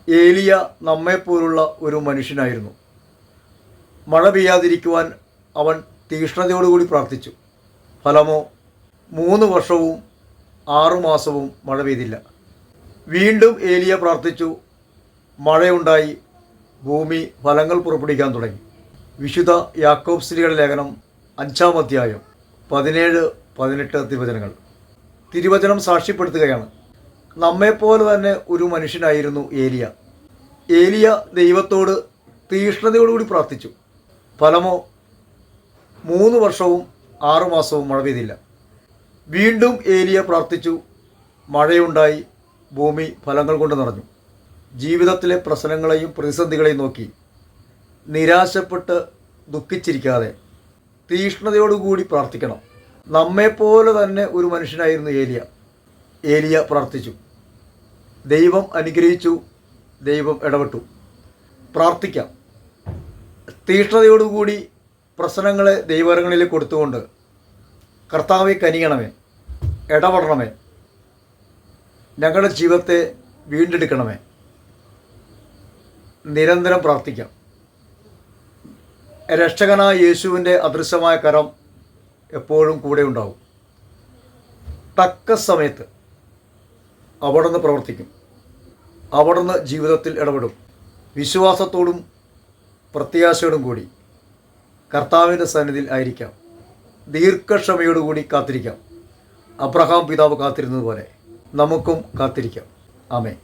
ഏലിയ നമ്മെപ്പോലുള്ള ഒരു മനുഷ്യനായിരുന്നു. മഴ പെയ്യാതിരിക്കുവാൻ അവൻ തീഷ്ണതയോടുകൂടി പ്രാർത്ഥിച്ചു. ഫലമോ 3 വർഷവും 6 മാസവും മഴ പെയ്തില്ല. വീണ്ടും ഏലിയ പ്രാർത്ഥിച്ചു. മഴയുണ്ടായി. ഭൂമി ഫലങ്ങൾ പുറപ്പെടുവിക്കാൻ തുടങ്ങി. വിശുദ്ധ യാക്കോബ് ശ്ലീഹയുടെ ലേഖനം 5-ാം അധ്യായം 17-18 തിരുവചനങ്ങൾ. തിരുവചനം സാക്ഷ്യപ്പെടുത്തുകയാണ്, നമ്മെപ്പോലെ തന്നെ ഒരു മനുഷ്യനായിരുന്നു ഏലിയ. ഏലിയ ദൈവത്തോട് തീഷ്ണതയോടുകൂടി പ്രാർത്ഥിച്ചു. ഫലമോ 3 വർഷവും 6 മാസവും മഴ പെയ്തില്ല. വീണ്ടും ഏലിയ പ്രാർത്ഥിച്ചു. മഴയുണ്ടായി. ഭൂമി ഫലങ്ങൾ കൊണ്ട് നിറഞ്ഞു. ജീവിതത്തിലെ പ്രശ്നങ്ങളെയും പ്രതിസന്ധികളെയും നോക്കി നിരാശപ്പെട്ട് ദുഃഖിച്ചിരിക്കാതെ തീഷ്ണതയോടുകൂടി പ്രാർത്ഥിക്കണം. നമ്മെപ്പോലെ തന്നെ ഒരു മനുഷ്യനായിരുന്നു ഏലിയ. ഏലിയ പ്രാർത്ഥിച്ചു. ദൈവം അനുഗ്രഹിച്ചു. ദൈവം ഇടപെട്ടു. പ്രാർത്ഥിക്കാം. തീഷ്ണതയോടുകൂടി പ്രശ്നങ്ങളെ ദൈവകരങ്ങളിലേക്ക് കൊടുത്തുകൊണ്ട്, കർത്താവെ കനിയണമേ, ഇടപെടണമേ, ഞങ്ങളുടെ ജീവിതത്തെ വീണ്ടെടുക്കണമേ, നിരന്തരം പ്രാർത്ഥിക്കാം. രക്ഷകനായ യേശുവിൻ്റെ അദൃശ്യമായ കരം എപ്പോഴും കൂടെ ഉണ്ടാവും. തക്ക സമയത്ത് അവിടുന്ന് പ്രവർത്തിക്കും. അവിടുന്ന് ജീവിതത്തിൽ ഇടപെടും. വിശ്വാസത്തോടും പ്രത്യാശയോടും കൂടി കർത്താവിൻ്റെ സന്നിധിയിൽ ആയിരിക്കാം. ദീർഘക്ഷമയോടുകൂടി കാത്തിരിക്കാം. അബ്രഹാം പിതാവ് കാത്തിരുന്നതുപോലെ നമുക്കും കാത്തിരിക്കാം. ആമേൻ.